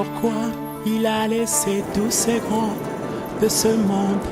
Pourquoi il a laissé tous ces grands de ce monde?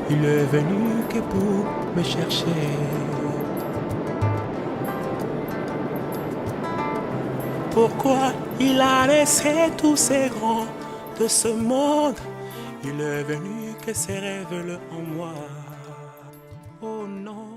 Il est venu que pour me chercher. Pourquoi il a laissé tous ces grands de ce monde? Il est venu que se révèle en moi. Oh non.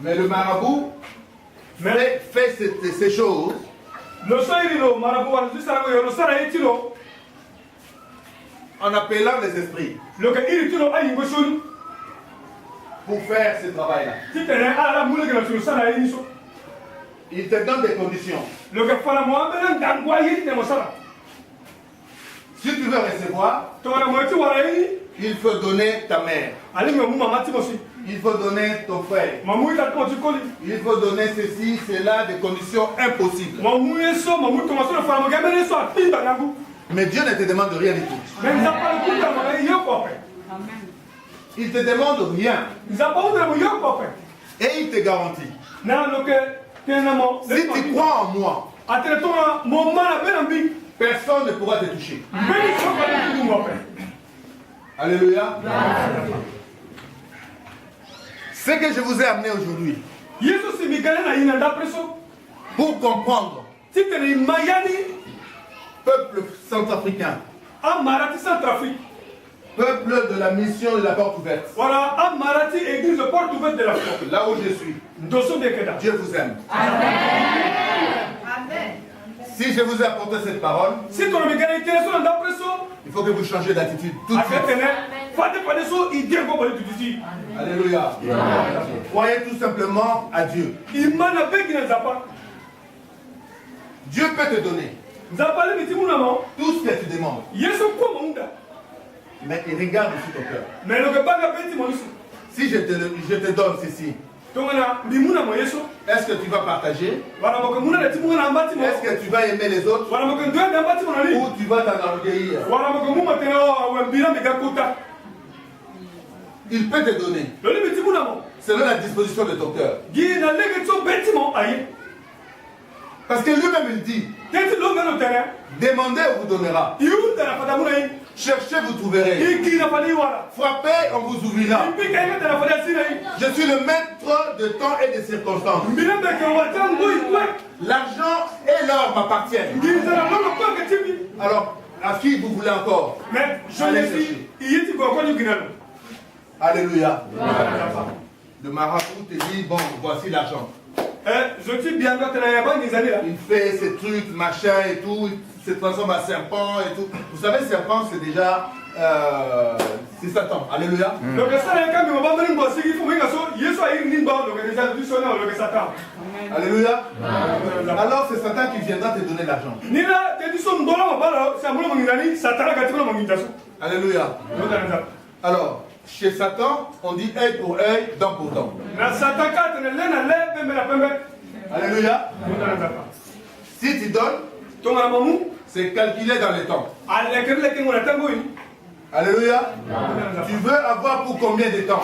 Mais le marabout fait ces choses en appelant les esprits pour faire ce travail-là. Il te donne des conditions. Si tu veux recevoir, il faut donner ta mère. Il faut donner ton frère. Il faut donner ceci, cela, des conditions impossibles. Mais Dieu ne te demande rien du tout. Il te demande rien. Et il te garantit. Si tu crois en moi, personne ne pourra te toucher. Alléluia. Ce que je vous ai amené aujourd'hui, pour comprendre, peuple centrafricain, peuple de la mission de la porte ouverte, là où je suis, Dieu vous aime. Amen. Si je vous ai apporté cette parole, il faut que vous changiez d'attitude tout de suite. Alléluia. Croyez tout simplement à Dieu. Dieu peut te donner tout ce que tu demandes. Mais il regarde aussi ton cœur. Si je te donne ceci, est-ce que tu vas partager? Est-ce que tu vas aimer les autres? Ou tu vas t'enorgueillir? Il peut te donner selon la disposition de ton cœur. Parce que lui-même il dit, demandez, on vous donnera. Cherchez, vous trouverez. Frappez, on vous ouvrira. Je suis le maître de temps et de circonstances. L'argent et l'or m'appartiennent. Alors, à qui vous voulez encore? Allez chercher. Alléluia. Le marabout te dit, bon, voici l'argent. Il fait ces trucs, machin et tout, il se transforme en serpent et tout. Vous savez, serpent, c'est déjà... c'est Satan. Alléluia. Alléluia. Alors c'est Satan qui viendra te donner l'argent. Alléluia. Alors, chez Satan, on dit œil pour œil, dent pour dent. Alléluia. Si tu donnes, c'est calculé dans le temps. Alléluia. Tu veux avoir pour combien de temps?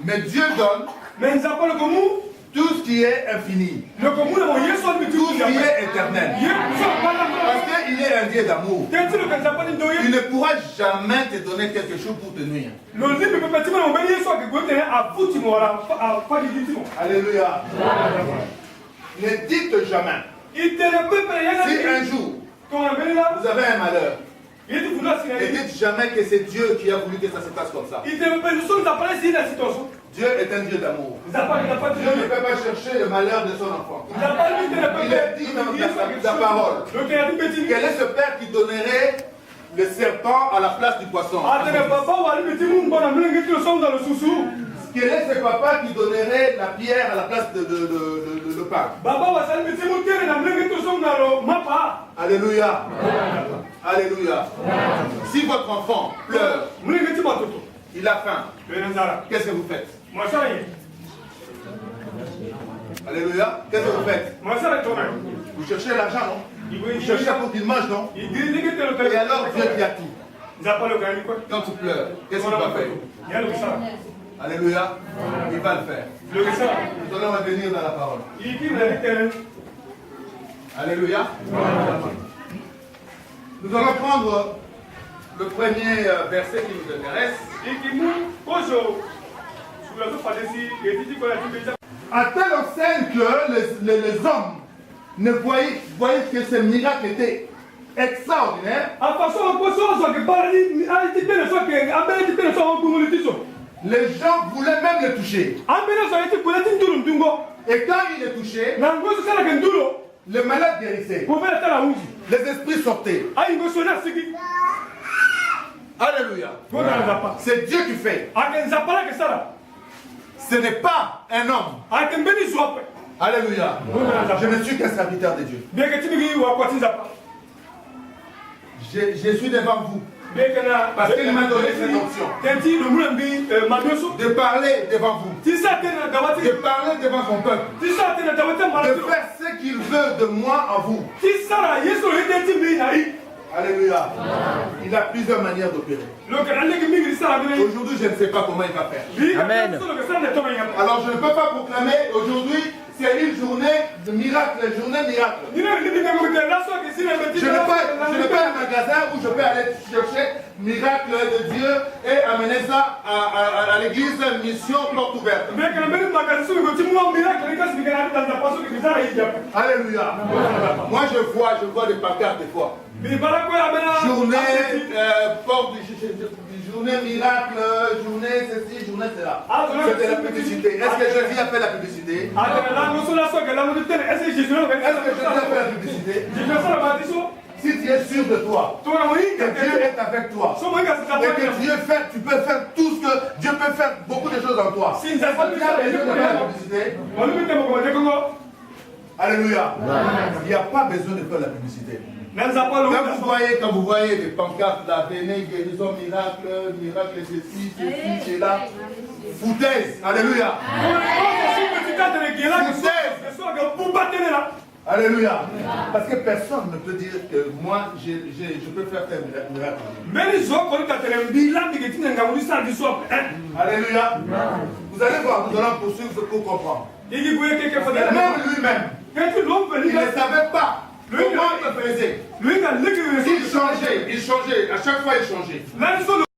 Mais Dieu donne tout ce qui est infini. Tout ce qui est éternel. Parce qu'il est un Dieu d'amour. Il ne pourra jamais te donner quelque chose pour te nuire. Alléluia. Ne dites jamais. Si un jour vous avez un malheur, ne dites jamais que c'est Dieu qui a voulu que ça se passe comme ça. Dieu est un Dieu d'amour. Dieu ne peut pas chercher le malheur de son enfant. Il est dit dans sa parole. Quel est ce père qui donnerait le serpent à la place du poisson? Quel est ce papa qui donnerait la pierre à la place de le pain? Alléluia. Alléluia. Si votre enfant pleure, il a faim, qu'est-ce que vous faites? Alléluia. Qu'est-ce que vous faites? Vous cherchez l'argent, non? Vous cherchez pour qu'il mange, non? Et alors Dieu qui a tout. Quand tu pleures, qu'est-ce qu'il va faire? Alléluia. Il va le faire. Nous allons revenir dans la parole. Alléluia. Nous allons prendre le premier verset qui nous intéresse. À telle enseigne que les hommes ne voyaient que ce miracle était extraordinaire. Les gens voulaient même le toucher. Et quand il est touché, le malade guérissait. Les esprits sortaient. Alléluia. C'est Dieu qui fait. Ce n'est pas un homme. Alléluia. Je ne suis qu'un serviteur de Dieu. Je suis devant vous. Parce qu'il m'a donné cette option. De parler devant vous. De parler devant son peuple. De faire ce qu'il veut de moi en vous. Alléluia. Il a plusieurs manières d'opérer. Aujourd'hui, je ne sais pas comment il va faire. Amen. Alors, je ne peux pas proclamer aujourd'hui, c'est une journée de miracle, une journée miracle. Je n'ai pas un magasin où je peux aller chercher miracle de Dieu et amener ça à l'église, mission porte ouverte. Alléluia. Moi, je vois des pancartes des fois. Journée, journée miracle, journée ceci, journée cela. C'était la publicité. Est-ce que Jésus a fait la publicité? Est-ce que Jésus a fait la publicité? Si tu es sûr de toi, que Dieu est avec toi, et que tu peux faire tout ce que Dieu peut faire, beaucoup de choses en toi. Est-ce que tu as besoin de faire la publicité? Alléluia. Il n'y a pas besoin de faire la publicité. Quand vous voyez des pancartes là, venez, guérison, miracle, miracle, ceci, cela, foutaise, alléluia. Alléluia. Parce que personne ne peut dire que moi, je peux faire un miracle. Alléluia. Vous allez voir, nous allons poursuivre ce qu'on comprend. Même lui-même, il ne savait pas. Comment il faisait? Il changeait, à chaque fois il changeait.